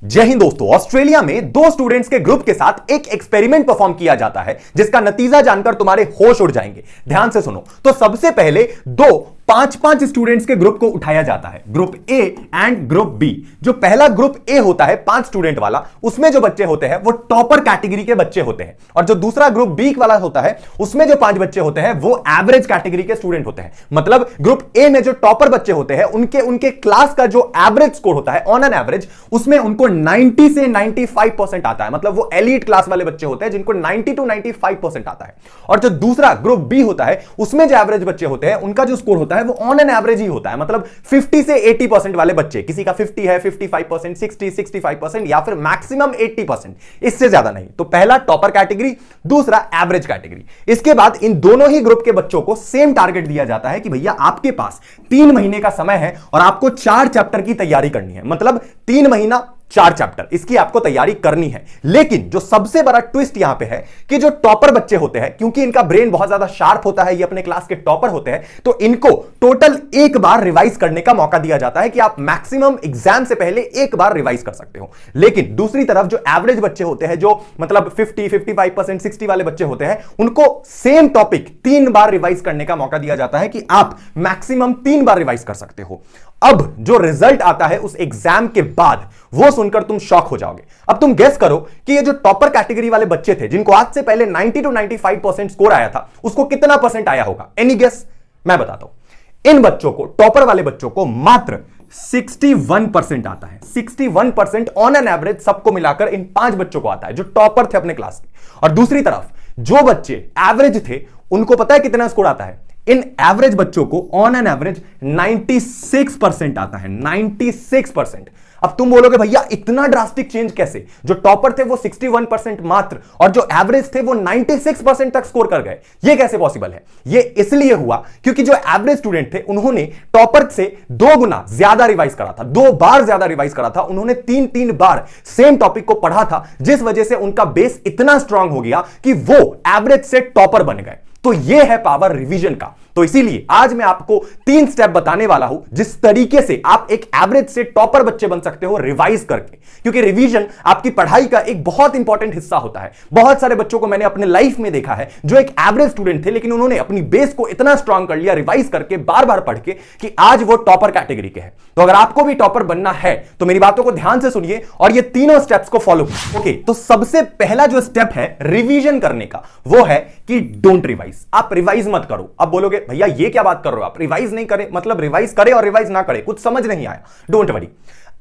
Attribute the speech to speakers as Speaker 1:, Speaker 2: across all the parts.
Speaker 1: जय हिंद दोस्तों। ऑस्ट्रेलिया में दो स्टूडेंट्स के ग्रुप के साथ एक एक्सपेरिमेंट परफॉर्म किया जाता है जिसका नतीजा जानकर तुम्हारे होश उड़ जाएंगे। ध्यान से सुनो। तो सबसे पहले दो पांच स्टूडेंट्स के ग्रुप को उठाया जाता है, group A and group B. जो पहला ग्रुप ए होता है 5 स्टूडेंट वाला, उसमें जो बच्चे होते हैं वो टॉपर कैटेगरी के बच्चे होते हैं, और जो दूसरा ग्रुप बी वाला होता है उसमें जो 5 बच्चे होते हैं वो एवरेज कैटेगरी के स्टूडेंट होते हैं। मतलब ग्रुप ए में जो टॉपर बच्चे होते हैं उनके क्लास का जो एवरेज स्कोर होता है ऑन एन एवरेज, उसमें उनको 90 से 95% आता है। मतलब वो एलीट क्लास वाले बच्चे होते हैं जिनको 90 to 95% आता है। और जो दूसरा ग्रुप बी होता है उसमें जो एवरेज बच्चे होते हैं उनका जो स्कोर होता है वो ऑन एन एवरेज ही होता है। मतलब 50 से 80% वाले बच्चे, किसी का 50 है, 55%, 60, 65% या फिर मैक्सिमम 80%, इससे ज्यादा नहीं। तो पहला टॉपर कैटेगरी, दूसरा एवरेज कैटेगरी। इसके बाद इन दोनों ही ग्रुप के बच्चों को सेम टारगेट दिया जाता है कि भैया आपके पास 3 महीने का समय है और आपको 4 चैप्टर की तैयारी करनी है। मतलब 3 महीना 4 चैप्टर, इसकी आपको तैयारी करनी है। लेकिन जो सबसे बड़ा ट्विस्ट यहां पे है कि जो टॉपर बच्चे होते हैं, क्योंकि इनका ब्रेन बहुत ज्यादा शार्प होता है, ये अपने क्लास के टॉपर होते हैं, तो इनको टोटल एक बार रिवाइज करने का मौका दिया जाता है कि आप मैक्सिमम एग्जाम से पहले एक बार रिवाइज कर सकते हो। लेकिन दूसरी तरफ जो एवरेज बच्चे होते हैं, जो मतलब 50, 55%, 60 वाले बच्चे होते हैं, उनको सेम टॉपिक 3 बार रिवाइज करने का मौका दिया जाता है कि आप मैक्सिमम 3 बार रिवाइज कर सकते हो। अब जो रिजल्ट आता है उस एग्जाम के बाद, वो सुनकर तुम शॉक हो जाओगे। अब तुम गेस करो कि ये जो टॉपर कैटेगरी वाले बच्चे थे जिनको आज से पहले 90 to 95% स्कोर आया था, उसको कितना परसेंट आया होगा? Any guess? मैं बताता हूं। इन बच्चों को, टॉपर वाले बच्चों को मात्र 61% आता है। 61% ऑन एन एवरेज सबको मिलाकर इन 5 बच्चों को आता है जो टॉपर थे अपने क्लास के। और दूसरी तरफ जो बच्चे एवरेज थे उनको पता है कितना स्कोर आता है? इन एवरेज बच्चों को ऑन एन एवरेज 96% आता है। 96%। अब तुम बोलोगे भैया इतना ड्रास्टिक चेंज कैसे? जो टॉपर थे वो 61% मात्र, और जो एवरेज थे वो 96% तक स्कोर कर गए। ये कैसे पॉसिबल है? ये इसलिए हुआ क्योंकि जो एवरेज स्टूडेंट थे उन्होंने टॉपर से 2 गुना ज्यादा रिवाइज करा था, 2 बार ज्यादा रिवाइज करा था। उन्होंने 3 बार सेम टॉपिक को पढ़ा था, जिस वजह से उनका बेस इतना स्ट्रांग हो गया कि वो एवरेज से टॉपर बन गए। तो ये है पावर रिवीजन का। तो इसीलिए आज मैं आपको 3 स्टेप बताने वाला हूं जिस तरीके से आप एक एवरेज से टॉपर बच्चे बन सकते हो रिवाइज करके। क्योंकि रिवीजन आपकी पढ़ाई का एक बहुत इंपॉर्टेंट हिस्सा होता है। बहुत सारे बच्चों को मैंने अपने लाइफ में देखा है जो एक एवरेज स्टूडेंट थे, लेकिन उन्होंने अपनी बेस को इतना स्ट्रांग कर लिया रिवाइज करके, बार बार पढ़ के, कि आज वो टॉपर कैटेगरी के हैं। तो अगर आपको भी टॉपर बनना है तो मेरी बातों को ध्यान से सुनिए और ये तीनों स्टेप्स को फॉलो कीजिए। ओके, तो सबसे पहला जो स्टेप है रिवीजन करने का वो है कि डोंट रिवाइज। आप रिवाइज मत करो। अब बोलोगे भैया ये क्या बात कर रहे हो आप? रिवाइज नहीं करे मतलब रिवाइज करे और रिवाइज ना करे, कुछ समझ नहीं आया। Don't worry.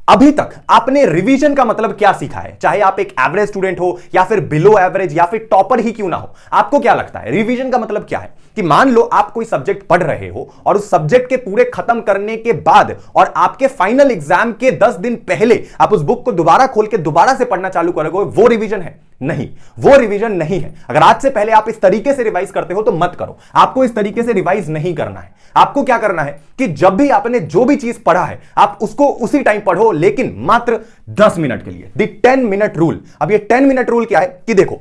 Speaker 1: अभी तक आपने रिवीजन का मतलब क्या सीखा है? चाहे आप एक एवरेज स्टूडेंट हो या फिर बिलो एवरेज या फिर टॉपर ही क्यों ना हो, आपको क्या लगता है रिवीजन का मतलब क्या है? कि मान लो आप कोई सब्जेक्ट पढ़ रहे हो और उस सब्जेक्ट के पूरे खत्म करने के बाद और आपके फाइनल एग्जाम के 10 दिन पहले आप उस बुक को दोबारा खोल के दोबारा से पढ़ना चालू करोगे, वो रिवीजन है? नहीं, वो रिवीजन नहीं है। अगर आज से पहले आप इस तरीके से रिवाइज करते हो तो मत करो। आपको इस तरीके से रिवाइज नहीं करना है। आपको क्या करना है कि जब भी आपने जो भी चीज पढ़ा है आप उसको उसी टाइम पढ़ो, लेकिन मात्र 10 मिनट के लिए। The 10 minute rule. अब ये 10 मिनट रूल क्या है कि देखो,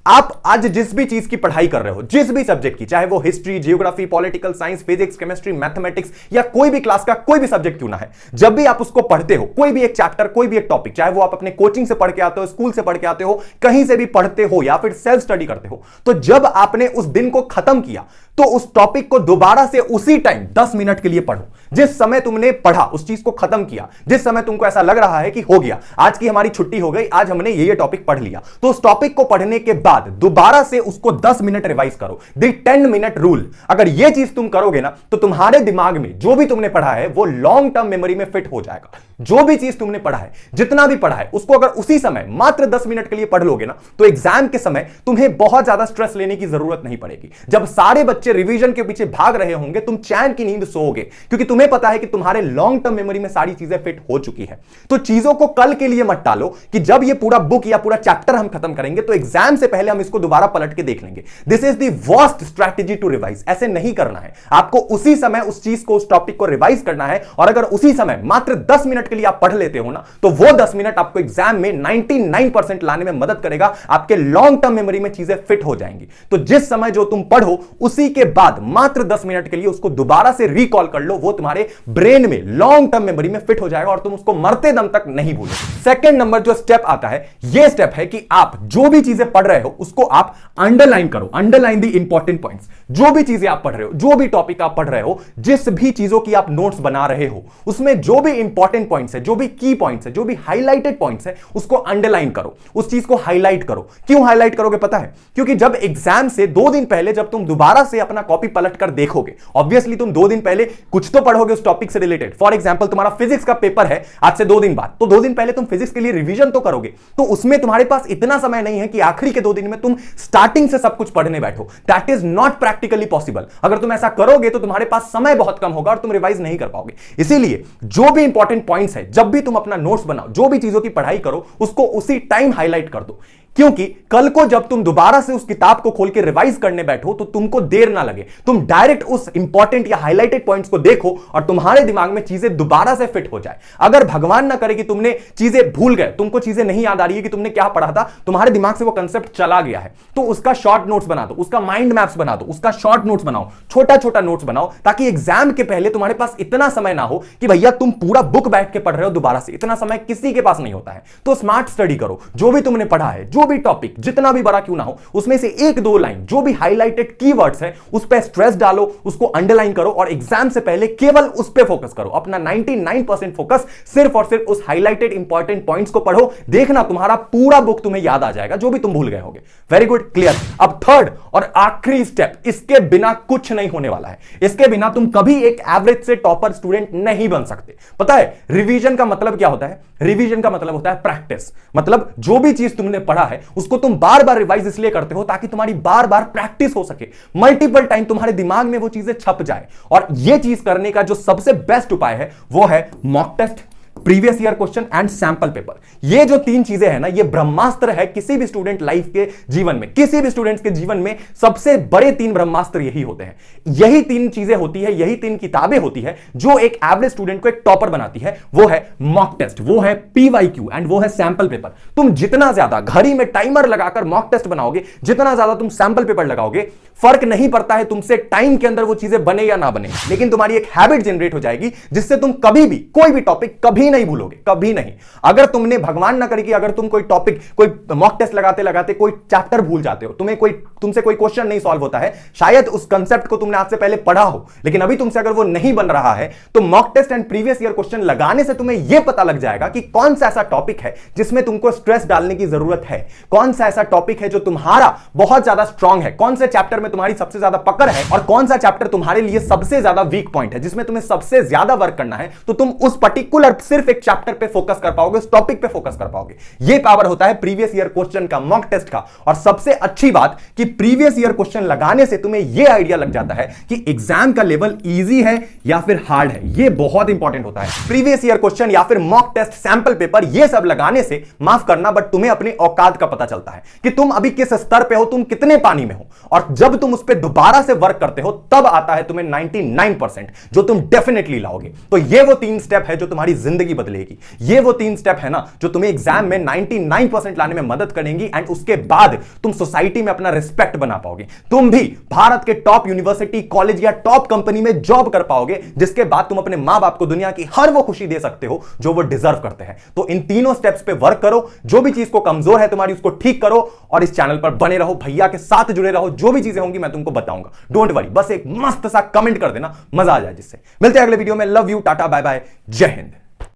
Speaker 1: आप आज जिस भी चीज की पढ़ाई कर रहे हो, जिस भी सब्जेक्ट की, चाहे वो history, geography, political science, physics, chemistry, mathematics या कोई भी क्लास का कोई भी सब्जेक्ट क्यों ना है, जब भी आप उसको पढ़ते हो, कोई भी एक चैप्टर, कोई भी एक टॉपिक, चाहे वो आप अपने कोचिंग से पढ़ के आते हो, स्कूल से पढ़ के आते हो, कहीं से भी पढ़ते हो या फिर सेल्फ स्टडी करते हो, तो जब आपने उस दिन को खत्म किया तो उस टॉपिक को दोबारा से उसी टाइम 10 मिनट के लिए पढ़ो। जिस समय तुमने पढ़ा, उस चीज को खत्म किया, जिस समय तुमको ऐसा लग रहा है कि हो गया, आज की हमारी छुट्टी हो गई, आज हमने ये टॉपिक पढ़ लिया, तो उस टॉपिक को पढ़ने के बाद दोबारा से उसको 10 मिनट रिवाइज करो। The 10 minute rule. अगर ये चीज तुम करोगे ना तो तुम्हारे दिमाग में जो भी तुमने पढ़ा है वो लॉन्ग टर्म मेमोरी में फिट हो जाएगा। जो भी चीज तुमने पढ़ा है, जितना भी पढ़ा है, उसको अगर उसी समय मात्र 10 मिनट के लिए पढ़ लोगे ना तो एग्जाम के समय तुम्हें बहुत ज्यादा स्ट्रेस लेने की जरूरत नहीं पड़ेगी। जब सारे बच्चे रिवीजन के पीछे भाग रहे होंगे, तुम चैन की नींद सोओगे, क्योंकि तुम्हें पता है कि तुम्हारे लॉन्ग टर्म मेमोरी में सारी चीजें फिट हो चुकी है। तो चीजों को कल के लिए मत टालो कि जब ये पूरा बुक या पूरा चैप्टर हम खत्म करेंगे तो एग्जाम से पहले हम इसको दोबारा पलट के देख लेंगे। This is the worst strategy to revise. ऐसे नहीं करना है। आपको उसी समय उस चीज को, उस टॉपिक को रिवाइज करना है, और अगर उसी समय मात्र 10 मिनट मिनट के लिए आप पढ़ लेते हो ना, तो वो 10 मिनट आपको एग्जाम में 99% लाने में मदद करेगा। आपके लॉन्ग टर्म मेमोरी में चीजें फिट हो जाएंगी। तो जिस समय जो तुम पढ़ो उसी के बाद मात्र 10 मिनट के लिए उसको दोबारा से रिकॉल कर लो, वो तुम्हारे ब्रेन में लॉन्ग टर्म मेमोरी में फिट हो जाएगा और तुम उसको मरते दम तक नहीं भूलोगे। सेकंड नंबर जो स्टेप आता है, ये स्टेप है कि आप जो भी चीजें पढ़ रहे हो उसको आप अंडरलाइन करो। Underline the important points. जो भी चीजें आप पढ़ रहे हो, जो भी टॉपिक आप पढ़ रहे हो, जिस भी चीजों की आप नोट्स बना रहे हो, उसमें जो भी इंपॉर्टेंट पॉइंट्स है, जो भी की पॉइंट्स है, जो भी हाईलाइटेड पॉइंट्स है, उसको अंडरलाइन करो, उस चीज को हाईलाइट करो। क्यों हाईलाइट करोगे पता है? क्योंकि जब एग्जाम से 2 दिन पहले जब तुम दोबारा से अपना कॉपी पलट कर देखोगे, ऑब्वियसली तुम 2 दिन पहले कुछ तो पढ़ोगे उस टॉपिक से रिलेटेड। फॉर एग्जांपल तुम्हारा फिजिक्स का पेपर है आज से 2 दिन बाद, तो 2 दिन पहले तुम फिजिक्स के लिए रिवीजन तो करोगे। तो उसमें तुम्हारे पास इतना समय नहीं है कि आखिरी के 2 दिन में तुम स्टार्टिंग से सब कुछ पढ़ने बैठो। That is not practically possible. अगर तुम ऐसा करोगे तो तुम्हारे पास समय बहुत कम होगा और तुम रिवाइज नहीं कर पाओगे। इसीलिए जो भी इंपॉर्टेंट पॉइंट्स है, जब भी तुम अपना नोट्स बनाओ, जो भी चीजों की पढ़ाई करो, उसको उसी टाइम हाईलाइट कर दो। क्योंकि कल को जब तुम दोबारा से उस किताब को खोल के रिवाइज करने बैठो तो तुमको देर ना लगे, तुम डायरेक्ट उस इंपॉर्टेंट या हाईलाइटेड पॉइंट्स को देखो और तुम्हारे दिमाग में चीजें दोबारा से फिट हो जाए। अगर भगवान ना करे कि तुमने चीजें भूल गए, तुमको चीजें नहीं याद आ रही है कि तुमने क्या पढ़ा था, तुम्हारे दिमाग से वो कंसेप्ट चला गया है, तो उसका शॉर्ट नोट्स बना दो, उसका माइंड मैप्स बना दो, उसका शॉर्ट नोट्स बनाओ, छोटा छोटा नोट्स बनाओ, ताकि एग्जाम के पहले तुम्हारे पास इतना समय ना हो कि भैया तुम पूरा बुक बैठ के पढ़ रहे हो दोबारा से। इतना समय किसी के पास नहीं होता है। तो स्मार्ट स्टडी करो। जो भी तुमने पढ़ा है, जो भी टॉपिक जितना भी बड़ा क्यों ना हो, उसमें से 1-2 लाइन जो भी हाईलाइटेड कीवर्ड्स है उस पर स्ट्रेस डालो, उसको अंडरलाइन करो और एग्जाम से पहले केवल उस पर फोकस करो। अपना 99% फोकस सिर्फ और सिर्फ उस हाईलाइटेड इंपॉर्टेंट पॉइंट्स को पढ़ो। देखना तुम्हारा पूरा बुक तुम्हें याद आ जाएगा, जो भी तुम भूल गए होगे। Very good, clear. अब थर्ड और आखिरी स्टेप, इसके बिना कुछ नहीं होने वाला है। इसके बिना तुम कभी एक एवरेज से टॉपर स्टूडेंट नहीं बन सकते। पता है रिवीजन का मतलब क्या होता है? रिवीजन का मतलब होता है प्रैक्टिस। मतलब जो भी चीज तुमने पढ़ा है उसको तुम बार बार रिवाइज इसलिए करते हो ताकि तुम्हारी बार बार प्रैक्टिस हो सके, मल्टीपल टाइम तुम्हारे दिमाग में वो चीजें छप जाए। और ये चीज करने का जो सबसे बेस्ट उपाय है वो है mock test, previous year question and sample paper. ये जो 3 चीजें हैं ना, ये ब्रह्मास्त्र है किसी भी स्टूडेंट लाइफ के जीवन में। किसी भी स्टूडेंट्स के जीवन में सबसे बड़े 3 ब्रह्मास्त्र यही होते हैं। यही 3 चीजें होती है, यही 3 किताबें होती है जो एक एवरेज स्टूडेंट को एक टॉपर बनाती है। वो है मॉक टेस्ट, वो है PYQ एंड वो है सैंपल पेपर। तुम जितना ज्यादा घड़ी में टाइमर लगाकर मॉक टेस्ट बनाओगे, जितना ज्यादा तुम सैंपल पेपर लगाओगे, फर्क नहीं पड़ता है तुमसे टाइम के अंदर वो चीजें बने या ना बने, लेकिन तुम्हारी एक हैबिट जनरेट हो जाएगी जिससे तुम कभी भी कोई भी टॉपिक कभी नहीं भूलोगे, कभी नहीं। अगर तुमने, भगवान ना करे कि अगर तुम कोई टॉपिक, कोई मॉक टेस्ट लगाते लगाते कोई चैप्टर भूल जाते हो, तुमसे कोई क्वेश्चन नहीं सॉल्व होता है, शायद उस कंसेप्ट को तुमने आज से पहले पढ़ा हो, लेकिन अभी तुमसे अगर वो नहीं बन रहा है, तो mock test and previous year question लगाने से तुम्हें यह पता लग जाएगा कि कौन सा ऐसा टॉपिक है जिसमें तुमको स्ट्रेस डालने की जरूरत है, कौन सा ऐसा टॉपिक है जो तुम्हारा बहुत ज्यादा स्ट्रांग है, कौन से चैप्टर में तुम्हारी सबसे ज्यादा पकड़ है और कौन सा चैप्टर तुम्हारे लिए सबसे ज्यादा वीक पॉइंट है, जिसमें तुम्हें सबसे ज्यादा वर्क करना है। तो तुम उस पर्टिकुलर सिर्फ एक चैप्टर पे फोकस कर पाओगे, उस टॉपिक पे फोकस कर पाओगे। यह पावर होता है प्रीवियस ईयर क्वेश्चन का, मॉक टेस्ट का। और सबसे अच्छी बात कि प्रीवियस ईयर क्वेश्चन लगाने से तुम्हें यह आइडिया लग जाता है कि एग्जाम का लेवल इजी है या फिर हार्ड है। यह बहुत इंपॉर्टेंट होता है। प्रीवियस ईयर क्वेश्चन या फिर मॉक टेस्ट, सैंपल पेपर, यह सब लगाने से, माफ करना बट तुम्हें अपने औकात का पता चलता है कि तुम अभी किस स्तर पे हो, तुम कितने पानी में हो। और जब तुम उस पर दोबारा से वर्क करते हो तब आता है तुम्हें 99% जो तुम डेफिनेटली लाओगे। तो ये वो 3 स्टेप है जो तुम्हारी जिंदगी बदलेगी। ये वो 3 स्टेप है ना जो तुम्हें एग्जाम में 99% लाने में मदद करेंगी एंड उसके बाद तुम सोसाइटी में अपना रिस्पेक्ट बना पाओगे। तुम भी भारत के टॉप यूनिवर्सिटी, कॉलेज या टॉप कंपनी में जॉब कर पाओगे, जिसके बाद तुम अपने मां बाप को दुनिया की हर वो खुशी दे सकते हो जो वो डिजर्व करते हैं। तो इन तीनों स्टेप्स पे वर्क करो। जो भी चीज को कमजोर है तुम्हारी, उसको ठीक करो और इस चैनल पर बने रहो, भैया के साथ जुड़े रहो। जो भी चीजें होंगी मैं तुमको बताऊंगा। डोंट वरी, बस एक मस्त सा कमेंट कर देना, मजा आ जाए जिससे। मिलते हैं अगले वीडियो में। Love you, ta-ta, bye bye, जय हिंद।